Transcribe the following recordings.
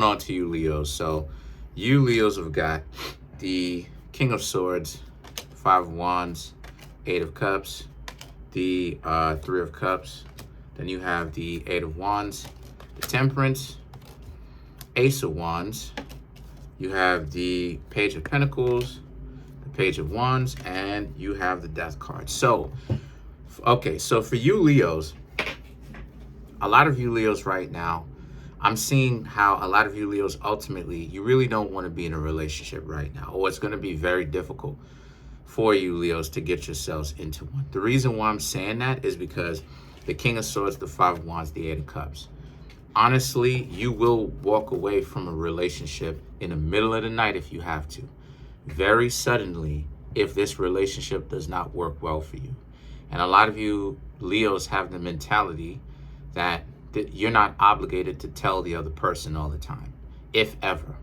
On to you, Leos. So you Leos have got the King of Swords, Five of Wands, Eight of Cups, the Three of Cups. Then you have the Eight of Wands, the Temperance, Ace of Wands. You have the Page of Pentacles, the Page of Wands, and you have the Death card. So, okay, so for you Leos, a lot of you Leos right now, I'm seeing how a lot of you Leos, ultimately, you really don't want to be in a relationship right now, or it's going to be very difficult for you Leos to get yourselves into one. The reason why I'm saying that is because the King of Swords, the Five of Wands, the Eight of Cups. Honestly, you will walk away from a relationship in the middle of the night if you have to. Very suddenly, if this relationship does not work well for you. And a lot of you Leos have the mentality that you're not obligated to tell the other person all the time, if ever.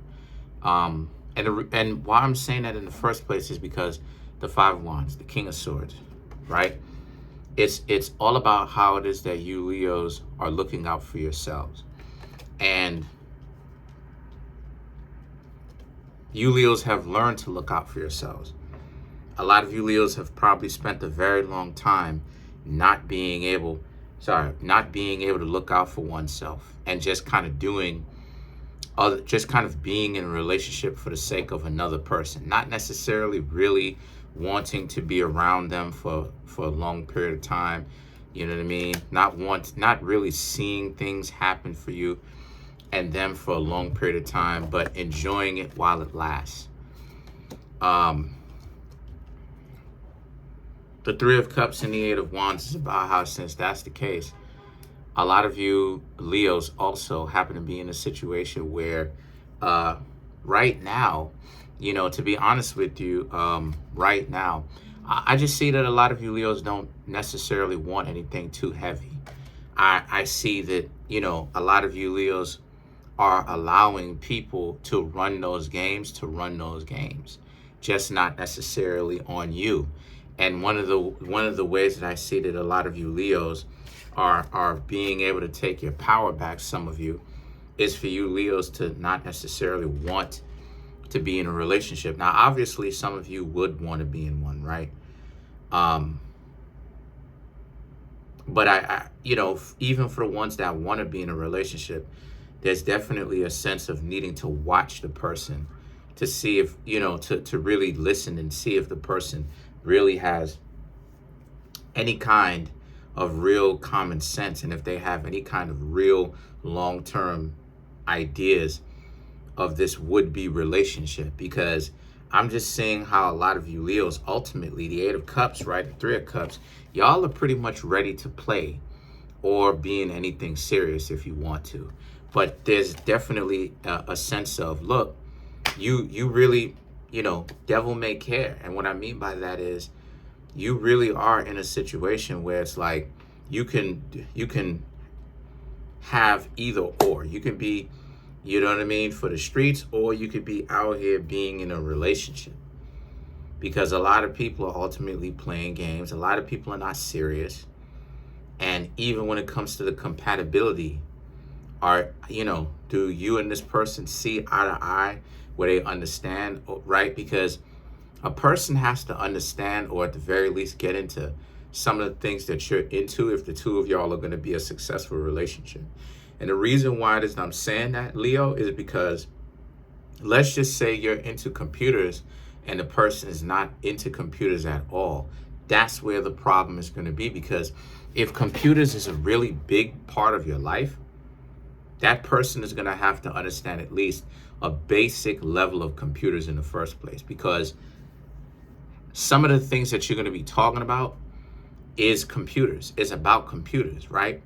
And why I'm saying that in the first place is because the Five of Wands, the King of Swords, right? It's all about how it is that you Leos are looking out for yourselves. And you Leos have learned to look out for yourselves. A lot of you Leos have probably spent a very long time not being able to look out for oneself and just kind of being in a relationship for the sake of another person, not necessarily really wanting to be around them for a long period of time. You know what I mean? Not really seeing things happen for you and them for a long period of time, but enjoying it while it lasts. The Three of Cups and the Eight of Wands is about how, since that's the case, a lot of you Leos also happen to be in a situation where right now, you know, to be honest with you, right now, I just see that a lot of you Leos don't necessarily want anything too heavy. I see that, you know, a lot of you Leos are allowing people to run those games, just not necessarily on you. And one of the ways that I see that a lot of you Leos are being able to take your power back, some of you, is for you Leos to not necessarily want to be in a relationship. Now, obviously, some of you would want to be in one, right? But I you know, even for the ones that want to be in a relationship, there's definitely a sense of needing to watch the person to see if, you know, to really listen and see if the person really has any kind of real common sense, and if they have any kind of real long-term ideas of this would-be relationship. Because I'm just seeing how a lot of you Leos, ultimately, the Eight of Cups, right, the Three of Cups, y'all are pretty much ready to play or be in anything serious if you want to. But there's definitely a sense of, look, you really, you know, devil may care. And what I mean by that is, you really are in a situation where it's like you can have either or. You can be, you know what I mean, for the streets, or you could be out here being in a relationship. Because a lot of people are ultimately playing games. A lot of people are not serious. And even when it comes to the compatibility, you know, do you and this person see eye to eye where they understand, right? Because a person has to understand, or at the very least get into some of the things that you're into, if the two of y'all are going to be a successful relationship. And the reason why I'm saying that, Leo, is because let's just say you're into computers and the person is not into computers at all. That's where the problem is going to be, because if computers is a really big part of your life, that person is going to have to understand at least a basic level of computers in the first place, because some of the things that you're going to be talking about is computers. It's about computers, right?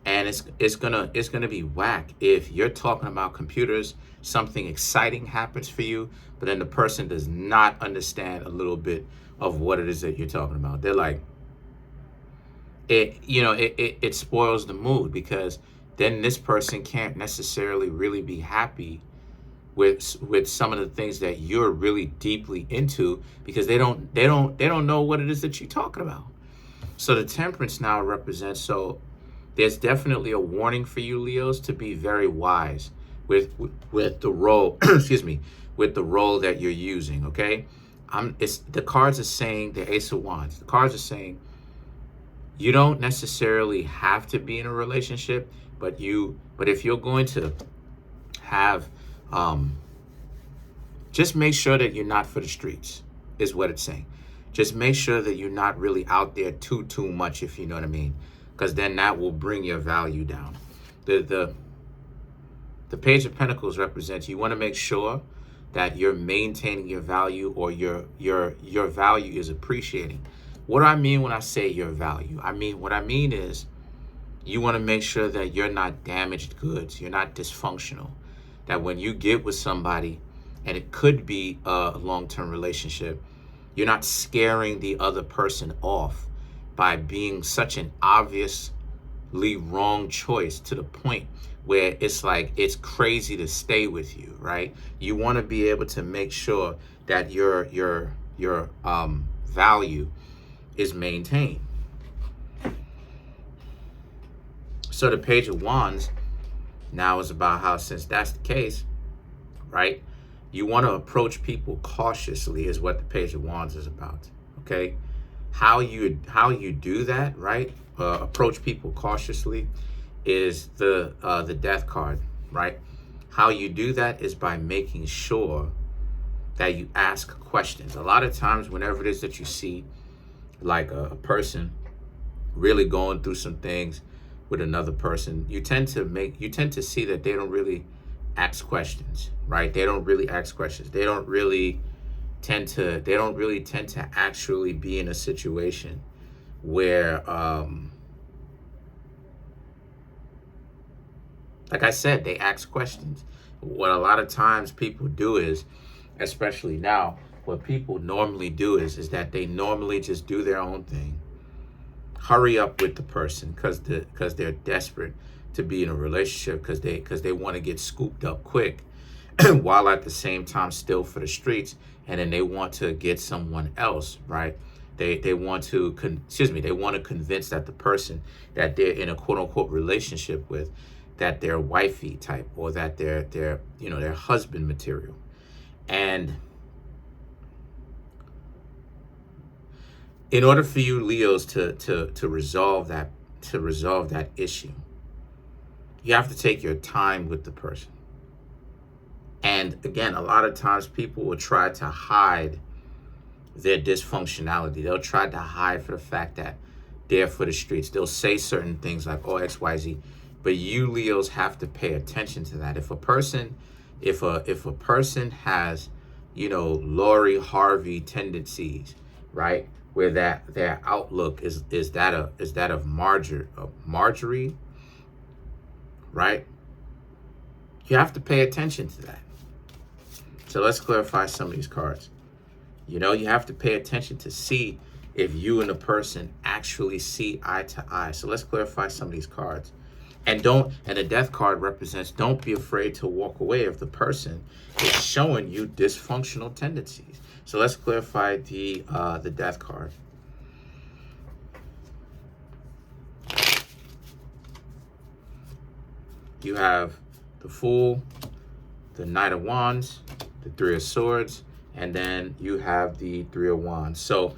And it's gonna be whack if you're talking about computers, something exciting happens for you, but then the person does not understand a little bit of what it is that you're talking about. They're like, it spoils the mood, because then this person can't necessarily really be happy with some of the things that you're really deeply into, because they don't know what it is that you're talking about. So the Temperance now represents, so there's definitely a warning for you Leos to be very wise with the role, excuse me, with the role that you're using. Okay, it's the cards are saying, the Ace of Wands. The cards are saying you don't necessarily have to be in a relationship, but if you're going to have, just make sure that you're not for the streets, is what it's saying. Just make sure that you're not really out there too much, if you know what I mean, because then that will bring your value down. The Page of Pentacles represents, you want to make sure that you're maintaining your value, or your value is appreciating. What do I mean when I say your value? What I mean is you want to make sure that you're not damaged goods, you're not dysfunctional. That when you get with somebody, and it could be a long-term relationship, you're not scaring the other person off by being such an obviously wrong choice to the point where it's like it's crazy to stay with you, right? You want to be able to make sure that your value is maintained. So the Page of Wands now is about how, since that's the case, right, you want to approach people cautiously, is what the Page of Wands is about. Okay, how you do that, right? Approach people cautiously is the Death card, right? How you do that is by making sure that you ask questions. A lot of times, whenever it is that you see like a person really going through some things with another person, you tend to see that they don't really ask questions, right? They don't really ask questions. They don't really tend to actually be in a situation where, like I said, they ask questions. What a lot of times people do is, especially now, what people normally do is that they normally just do their own thing, hurry up with the person because they're desperate to be in a relationship, because they want to get scooped up quick, while at the same time still for the streets, and then they want to get someone else, right? They want to convince that the person that they're in a quote unquote relationship with, that they're wifey type, or that they're husband material. And in order for you Leos to resolve that issue, you have to take your time with the person. And again, a lot of times people will try to hide their dysfunctionality. They'll try to hide for the fact that they're for the streets. They'll say certain things like, oh, XYZ. But you Leos have to pay attention to that. If a person has, Lori Harvey tendencies, right, where their outlook is that of Marjorie, right? You have to pay attention to that. So let's clarify some of these cards. You have to pay attention to see if you and the person actually see eye to eye. So let's clarify some of these cards. And the Death card represents, don't be afraid to walk away if the person is showing you dysfunctional tendencies. So let's clarify the Death card. You have the Fool, the Knight of Wands, the Three of Swords, and then you have the Three of Wands. So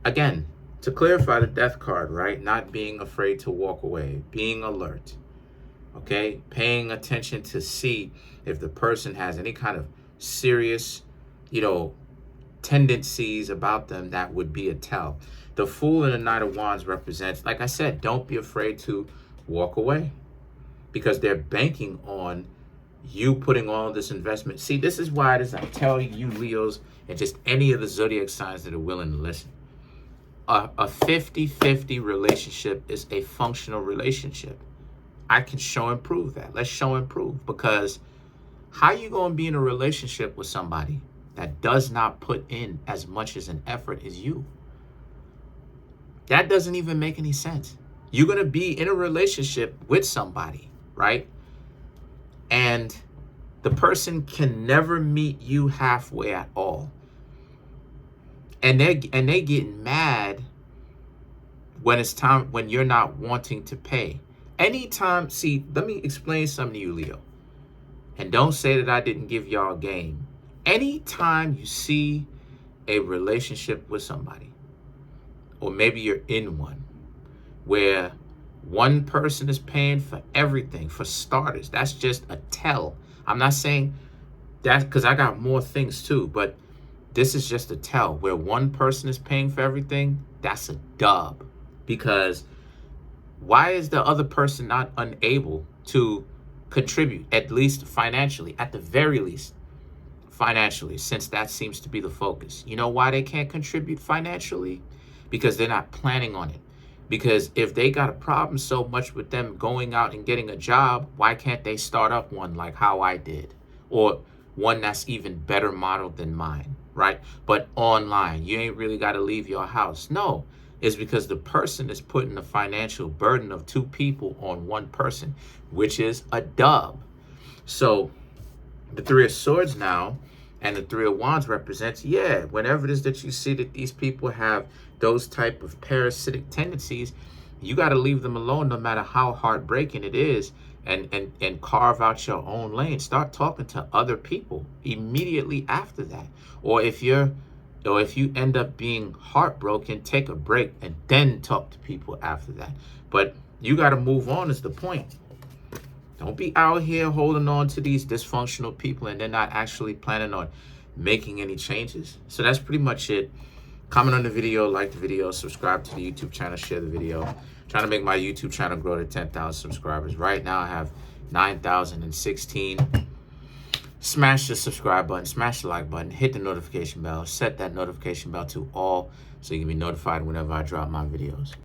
again, to clarify the Death card, right? Not being afraid to walk away, being alert, okay? Paying attention to see if the person has any kind of serious, tendencies about them that would be a tell. The Fool and the Knight of Wands represents, like I said, don't be afraid to walk away, because they're banking on you putting all this investment. See, this is why it is I tell you Leos, and just any of the zodiac signs that are willing to listen. A 50-50 relationship is a functional relationship. I can show and prove that. Let's show and prove. Because how you going to be in a relationship with somebody that does not put in as much as an effort as you? That doesn't even make any sense. You're going to be in a relationship with somebody, right? And the person can never meet you halfway at all. And they get mad when it's time, when you're not wanting to pay. Anytime, see, let me explain something to you, Leo. And don't say that I didn't give y'all game. Anytime you see a relationship with somebody, or maybe you're in one, where one person is paying for everything, for starters, that's just a tell. I'm not saying that because I got more things too, but this is just a tell. Where one person is paying for everything, that's a dub. Because why is the other person not unable to contribute, at least financially, at the very least financially, since that seems to be the focus? You know why they can't contribute financially? Because they're not planning on it. Because if they got a problem so much with them going out and getting a job, why can't they start up one like how I did? Or one that's even better modeled than mine, right? But online, you ain't really got to leave your house. No, it's because the person is putting the financial burden of two people on one person, which is a dub. So the Three of Swords now and the Three of Wands represents, yeah, whenever it is that you see that these people have those type of parasitic tendencies, you got to leave them alone no matter how heartbreaking it is, and carve out your own lane. Start talking to other people immediately after that. Or if you end up being heartbroken, take a break and then talk to people after that. But you got to move on is the point. Don't be out here holding on to these dysfunctional people and they're not actually planning on making any changes. So that's pretty much it. Comment on the video, like the video, subscribe to the YouTube channel, share the video. Trying to make my YouTube channel grow to 10,000 subscribers. Right now I have 9,016. Smash the subscribe button, smash the like button, hit the notification bell, set that notification bell to all so you can be notified whenever I drop my videos.